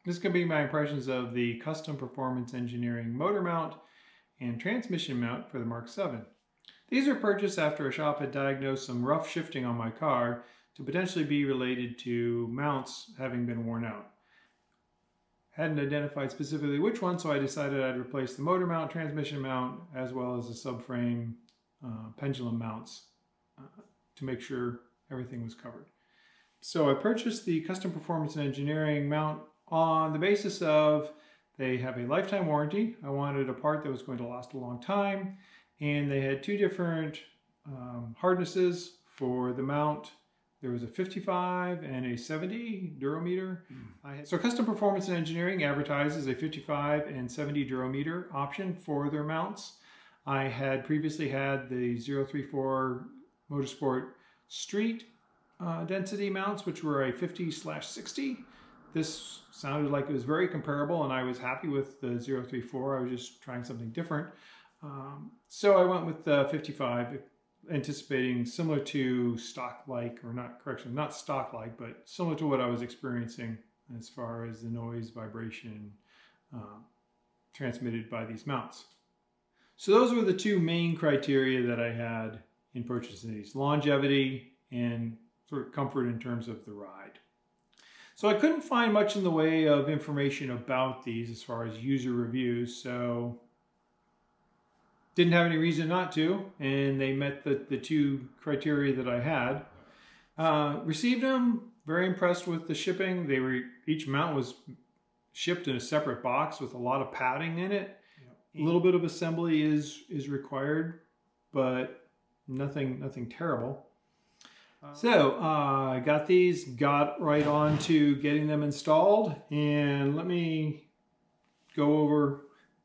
This can be my impressions of the custom performance engineering motor mount and transmission mount for the Mark 7. These were purchased after a shop had diagnosed some rough shifting on my car to potentially be related to mounts having been worn out. Hadn't identified specifically which one, so I decided I'd replace the motor mount, transmission mount, as well as the subframe pendulum mounts to make sure everything was covered. So I purchased the custom performance and engineering mount on the basis of they have a lifetime warranty. I wanted a part that was going to last a long time, and they had two different hardnesses for the mount. There was a 55 and a 70 durometer. So Custom Performance and Engineering advertises a 55 and 70 durometer option for their mounts. I had previously had the 034 Motorsport Street density mounts, which were a 50/60. This sounded like it was very comparable, and I was happy with the 034. I was just trying something different. So I went with the 55, anticipating similar to stock-like, or not stock-like, but similar to what I was experiencing as far as the noise, vibration transmitted by these mounts. So those were the two main criteria that I had in purchasing these: longevity and sort of comfort in terms of the ride. So I couldn't find much in the way of information about these as far as user reviews, so didn't have any reason not to, and they met the two criteria that I had. Received them, very impressed with the shipping. Each mount was shipped in a separate box with a lot of padding in it. Yep. A little bit of assembly is required, but nothing terrible. So I got these, got right on to getting them installed, and let me go over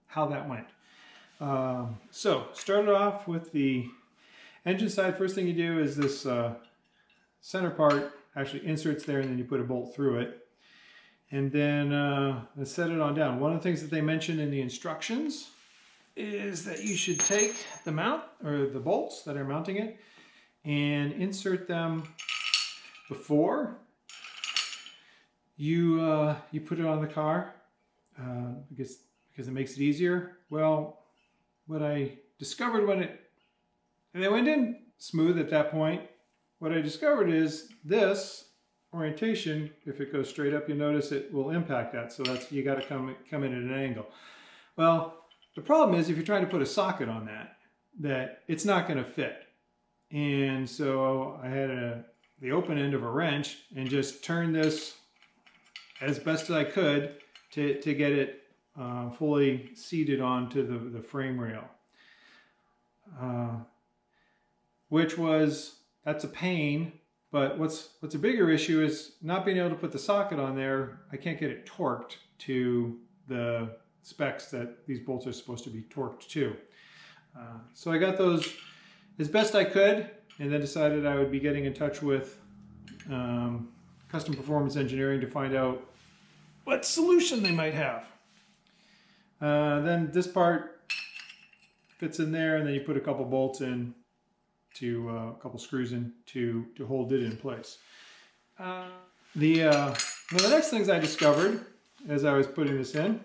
how that went. So started off with the engine side. First thing you do is this center part actually inserts there, and then you put a bolt through it, and then set it on down. One of the things that they mentioned in the instructions is that you should take the mount, or the bolts that are mounting it, and insert them before you put it on the car, because it makes it easier. Well, what I discovered and they went in smooth at that point. What I discovered is this orientation, if it goes straight up, you notice it will impact that. So you got to come in at an angle. Well, the problem is if you're trying to put a socket on that it's not going to fit. And so I had the open end of a wrench and just turned this as best as I could to get it fully seated onto the frame rail. That's a pain, but what's a bigger issue is not being able to put the socket on there. I can't get it torqued to the specs that these bolts are supposed to be torqued to. So I got those as best I could, and then decided I would be getting in touch with Custom Performance Engineering to find out what solution they might have. Then this part fits in there, and then you put a couple bolts in, a couple screws in to hold it in place. One of the next things I discovered as I was putting this in,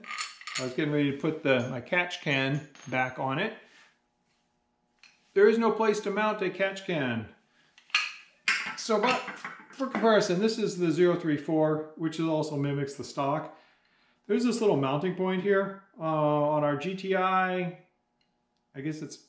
I was getting ready to put my catch can back on it. There is no place to mount a catch can. So, but for comparison, this is the 034, which also mimics the stock. There's this little mounting point here on our GTI. I guess it's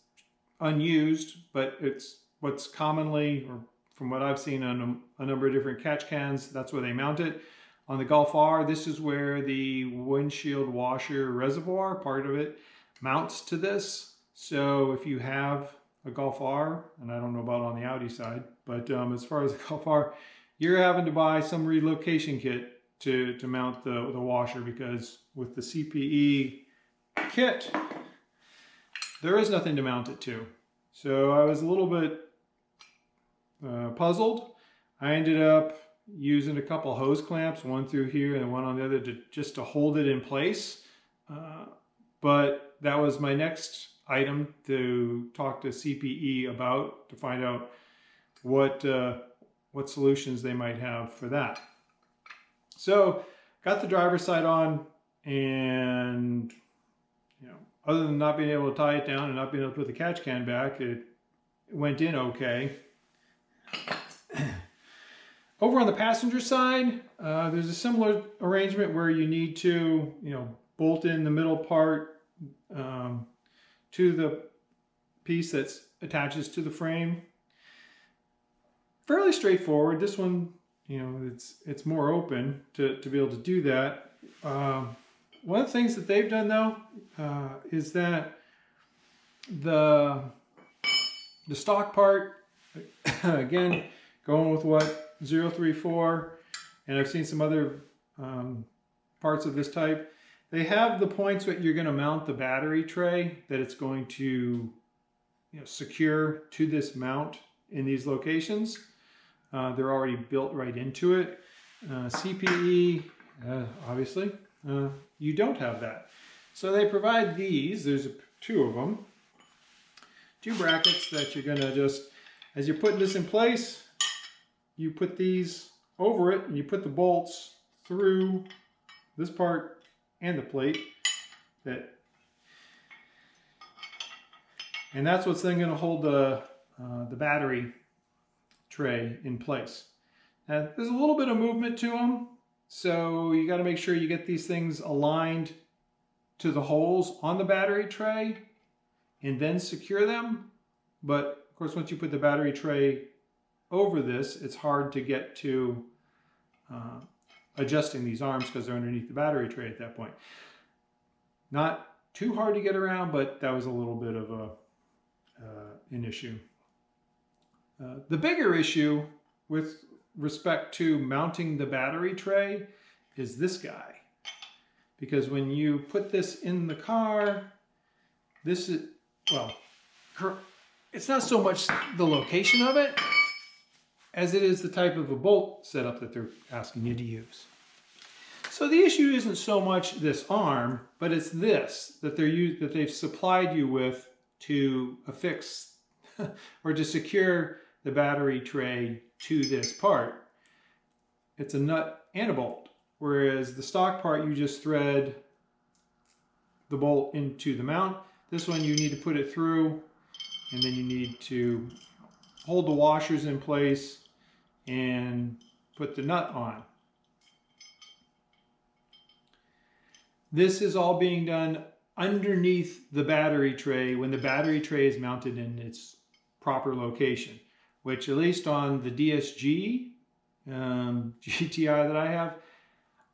unused, but it's what's commonly, or from what I've seen on a number of different catch cans, that's where they mount it. On the Golf R, this is where the windshield washer reservoir, part of it, mounts to this. So if you have a Golf R, and I don't know about on the Audi side, but as far as the Golf R, you're having to buy some relocation kit to mount the washer, because with the CPE kit, there is nothing to mount it to. So I was a little bit puzzled. I ended up using a couple hose clamps, one through here and one on the other, just to hold it in place. But that was my next item to talk to CPE about, to find out what solutions they might have for that. So got the driver's side on, and other than not being able to tie it down and not being able to put the catch can back, it went in okay. Over on the passenger side, there's a similar arrangement where you need to, bolt in the middle part to the piece that attaches to the frame. Fairly straightforward. This one, it's more open to be able to do that. One of the things that they've done though is that the stock part, again, going with what 034, and I've seen some other parts of this type. They have the points that you're going to mount the battery tray, that it's going to secure to this mount in these locations. They're already built right into it. CPE, obviously, you don't have that. So they provide these. There's two of them. Two brackets that you're going to just, as you're putting this in place, you put these over it and you put the bolts through this part and the plate. And that's what's then going to hold the battery tray in place. Now, there's a little bit of movement to them, so you got to make sure you get these things aligned to the holes on the battery tray and then secure them. But of course, once you put the battery tray over this, it's hard to get to adjusting these arms because they're underneath the battery tray at that point. Not too hard to get around, but that was a little bit of an issue. The bigger issue with respect to mounting the battery tray is this guy. Because when you put this in the car, this is, well, it's not so much the location of it as it is the type of a bolt setup that they're asking you to use. So the issue isn't so much this arm, but it's this that they've supplied you with to affix or to secure the battery tray to this part. It's a nut and a bolt, whereas the stock part you just thread the bolt into the mount. This one you need to put it through, and then you need to hold the washers in place and put the nut on. This is all being done underneath the battery tray when the battery tray is mounted in its proper location, which at least on the DSG GTI that I have,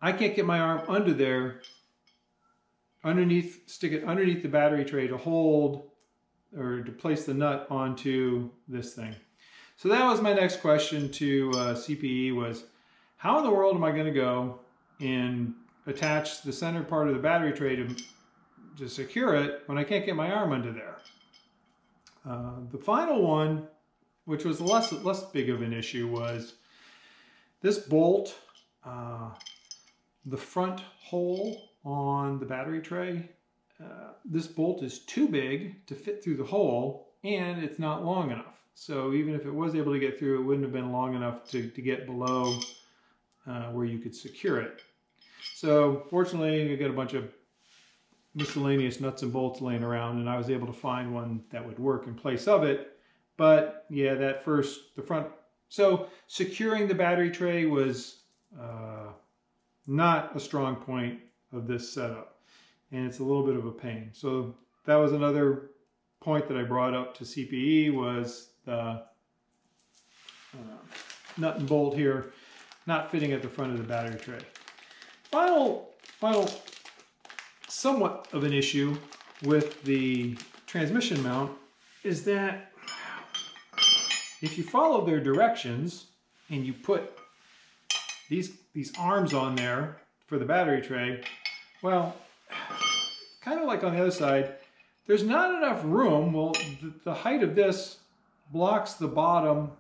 I can't get my arm under there, stick it underneath the battery tray to hold or to place the nut onto this thing. So that was my next question to CPE was, how in the world am I going to go and attach the center part of the battery tray to secure it when I can't get my arm under there? The final one, which was less big of an issue, was this bolt, the front hole on the battery tray. This bolt is too big to fit through the hole, and it's not long enough. So even if it was able to get through, it wouldn't have been long enough to get below where you could secure it. So fortunately, you get a bunch of miscellaneous nuts and bolts laying around, and I was able to find one that would work in place of it. But yeah, the front, so securing the battery tray was not a strong point of this setup, and it's a little bit of a pain. So that was another point that I brought up to CPE, was the nut and bolt here not fitting at the front of the battery tray. Final somewhat of an issue with the transmission mount is that if you follow their directions and you put these arms on there for the battery tray, well, kind of like on the other side, there's not enough room. Well, the height of this blocks the bottom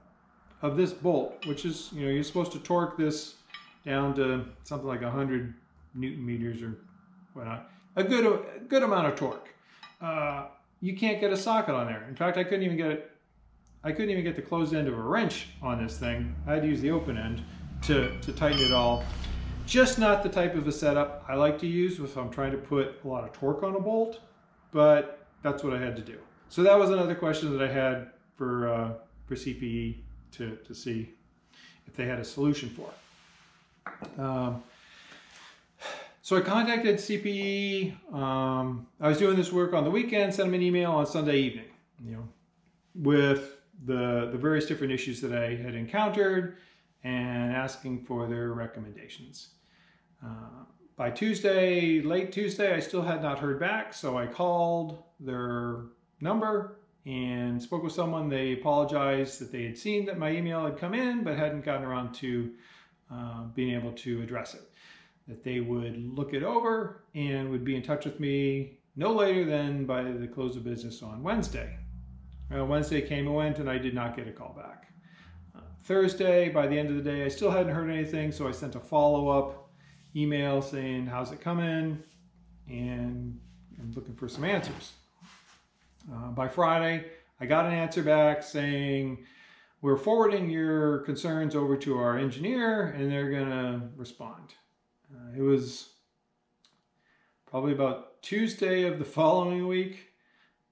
of this bolt, which is, you're supposed to torque this down to something like 100 Newton meters or whatnot. A good amount of torque. You can't get a socket on there. In fact, I couldn't even get the closed end of a wrench on this thing. I had to use the open end to tighten it all just not the type of a setup I like to use if I'm trying to put a lot of torque on a bolt, but that's what I had to do. So that was another question that I had for CPE to see if they had a solution for. So I contacted CPE. I was doing this work on the weekend, sent them an email on Sunday evening, with the various different issues that I had encountered and asking for their recommendations. By Tuesday, late Tuesday, I still had not heard back, so I called their number and spoke with someone. They apologized that they had seen that my email had come in but hadn't gotten around to being able to address it. That they would look it over and would be in touch with me no later than by the close of business on Wednesday. Wednesday came and went and I did not get a call back. Thursday, by the end of the day, I still hadn't heard anything, so I sent a follow-up email saying, how's it coming? And I'm looking for some answers. By Friday, I got an answer back saying, we're forwarding your concerns over to our engineer and they're gonna respond. It was probably about Tuesday of the following week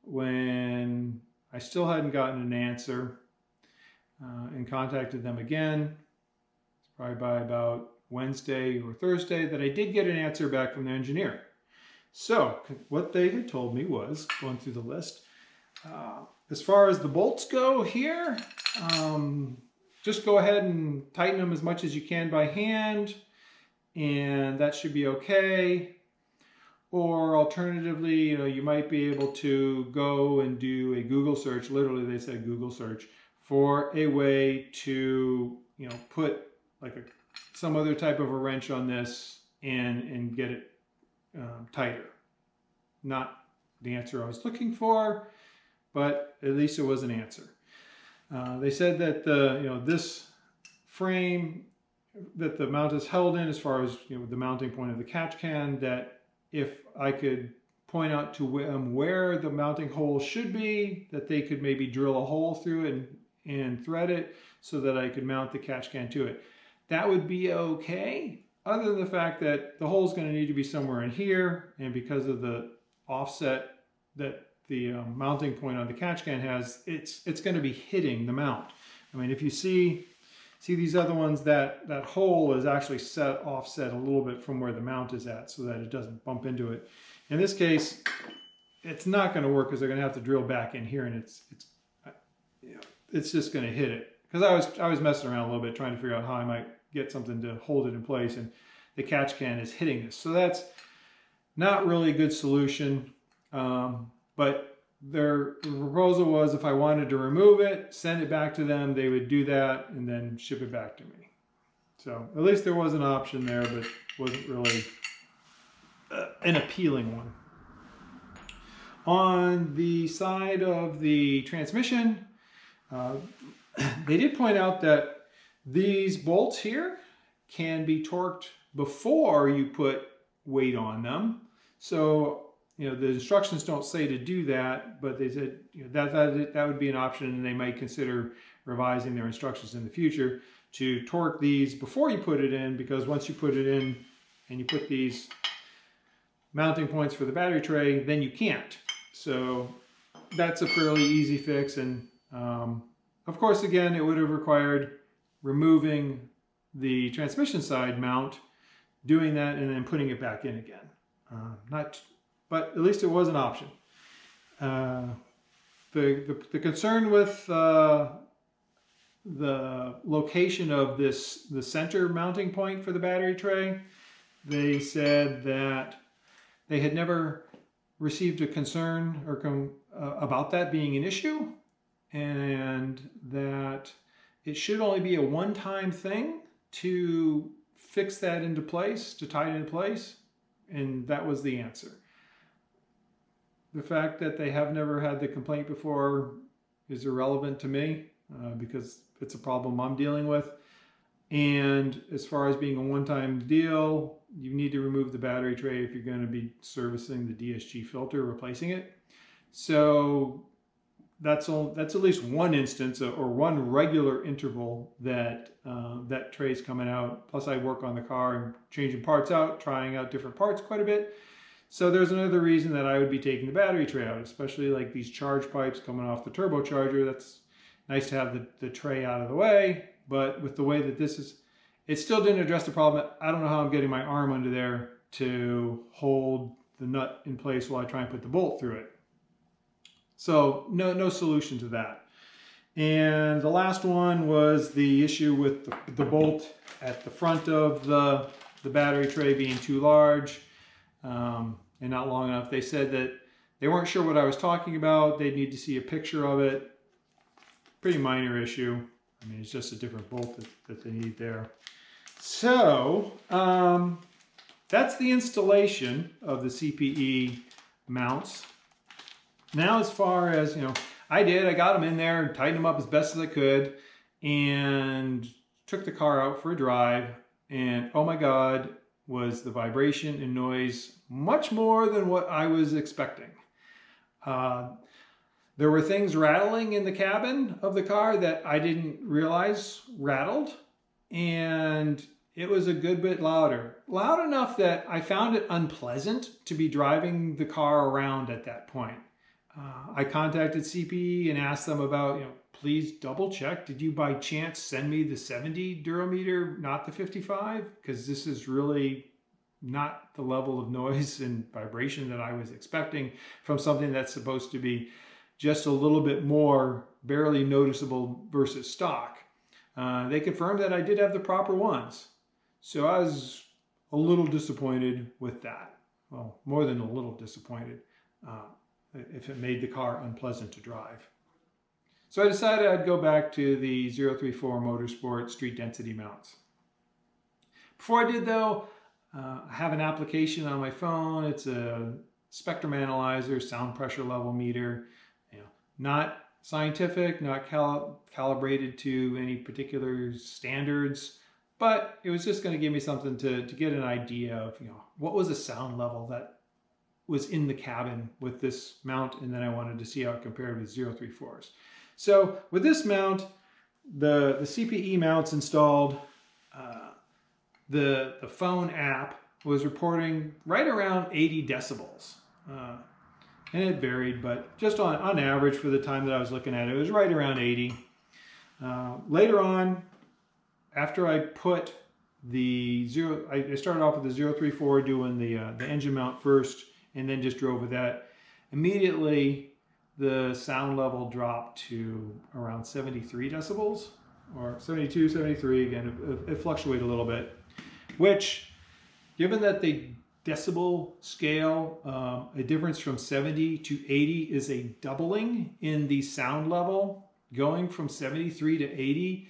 when I still hadn't gotten an answer and contacted them again. It's probably by about Wednesday or Thursday that I did get an answer back from the engineer. So what they had told me was, going through the list, as far as the bolts go here, just go ahead and tighten them as much as you can by hand, and that should be okay. Or alternatively, you might be able to go and do a Google search. Literally, they said Google search for a way to, put like some other type of a wrench on this and get it tighter. Not the answer I was looking for, but at least it was an answer. They said that this frame that the mount is held in, as far as the mounting point of the catch can, that if I could point out to where the mounting hole should be, that they could maybe drill a hole through it and thread it so that I could mount the catch can to it. That would be okay, other than the fact that the hole is going to need to be somewhere in here, and because of the offset that the mounting point on the catch can has, it's going to be hitting the mount. I mean, if you see these other ones, that hole is actually offset a little bit from where the mount is at so that it doesn't bump into it. In this case, it's not going to work because they're going to have to drill back in here, and it's just going to hit it. Because I was messing around a little bit trying to figure out how I might get something to hold it in place, and the catch can is hitting this. So that's not really a good solution. But their proposal was if I wanted to remove it, send it back to them, they would do that and then ship it back to me. So at least there was an option there, but wasn't really an appealing one. On the side of the transmission, they did point out that these bolts here can be torqued before you put weight on them. So the instructions don't say to do that, but they said that would be an option, and they might consider revising their instructions in the future to torque these before you put it in, because once you put it in and you put these mounting points for the battery tray, then you can't. So that's a fairly easy fix, and of course, again, it would have required removing the transmission side mount, doing that, and then putting it back in again. But at least it was an option. The concern with the location of the center mounting point for the battery tray, they said that they had never received a concern or about that being an issue, and that it should only be a one-time thing to fix that into place, to tie it in place, and that was the answer. The fact that they have never had the complaint before is irrelevant to me because it's a problem I'm dealing with. And as far as being a one-time deal, you need to remove the battery tray if you're going to be servicing the DSG filter, replacing it. So that's at least one instance or one regular interval that that tray's coming out. Plus I work on the car and changing parts out, trying out different parts quite a bit. So there's another reason that I would be taking the battery tray out, especially like these charge pipes coming off the turbocharger. That's nice to have the tray out of the way, but with the way that this is, it still didn't address the problem. I don't know how I'm getting my arm under there to hold the nut in place while I try and put the bolt through it. So no solution to that. And the last one was the issue with the bolt at the front of the battery tray being too large and not long enough. They said that they weren't sure what I was talking about. They'd need to see a picture of it. Pretty minor issue. I mean, it's just a different bolt that they need there. So that's the installation of the CPE mounts. Now, as far as, you know, I got them in there and tightened them up as best as I could and took the car out for a drive, and oh my God, was the vibration and noise much more than what I was expecting. There were things rattling in the cabin of the car that I didn't realize rattled, and it was a good bit louder. Loud enough that I found it unpleasant to be driving the car around at that point. I contacted CPE and asked them about, you know, please double check. Did you by chance send me the 70 durometer, not the 55? Because this is really not the level of noise and vibration that I was expecting from something that's supposed to be just a little bit more barely noticeable versus stock. They confirmed that I did have the proper ones. So I was a little disappointed with that. Well, more than a little disappointed. If it made the car unpleasant to drive. So I decided I'd go back to the 034 Motorsport street density mounts. Before I did though, I have an application on my phone. It's a spectrum analyzer, sound pressure level meter. You know, not scientific, not calibrated to any particular standards, but it was just going to give me something to get an idea of, you know, what was the sound level that was in the cabin with this mount, and then I wanted to see how it compared with 034s. So with this mount, the CPE mounts installed, the phone app was reporting right around 80 decibels. And it varied, but just on average for the time that I was looking at it, it was right around 80. Later on, after I put I started off with the 034 doing the engine mount first, and then just drove with that. Immediately, the sound level dropped to around 73 decibels, or 72, 73, again, it fluctuated a little bit, which, given that the decibel scale, a difference from 70 to 80 is a doubling in the sound level. Going from 73 to 80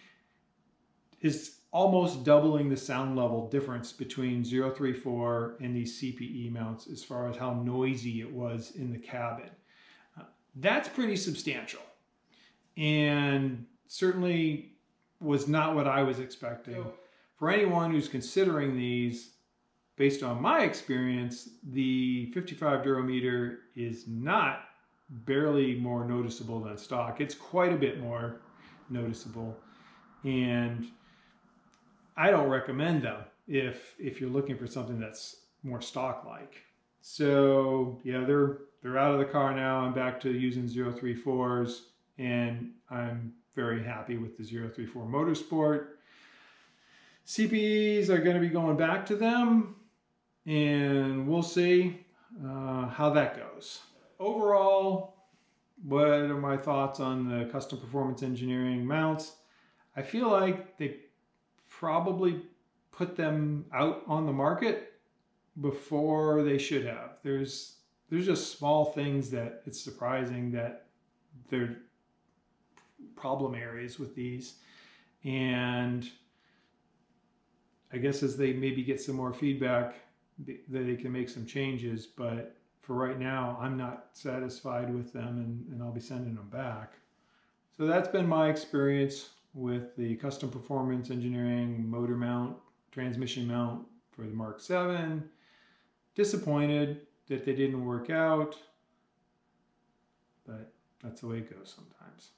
is almost doubling the sound level difference between 034 and these CPE mounts as far as how noisy it was in the cabin. That's pretty substantial, and certainly was not what I was expecting. So, for anyone who's considering these, based on my experience, the 55 durometer is not barely more noticeable than stock. It's quite a bit more noticeable, and I don't recommend them if you're looking for something that's more stock-like. So yeah, they're out of the car now. I'm back to using 034s, and I'm very happy with the 034 Motorsport. CPEs are going to be going back to them, and we'll see how that goes. Overall, what are my thoughts on the custom performance engineering mounts? I feel like they probably put them out on the market before they should have. There's just small things that it's surprising that they're problem areas with these, and I guess as they maybe get some more feedback that they can make some changes, but for right now I'm not satisfied with them, and I'll be sending them back. So that's been my experience with the custom performance engineering motor mount, transmission mount for the Mk7. Disappointed that they didn't work out, but that's the way it goes sometimes.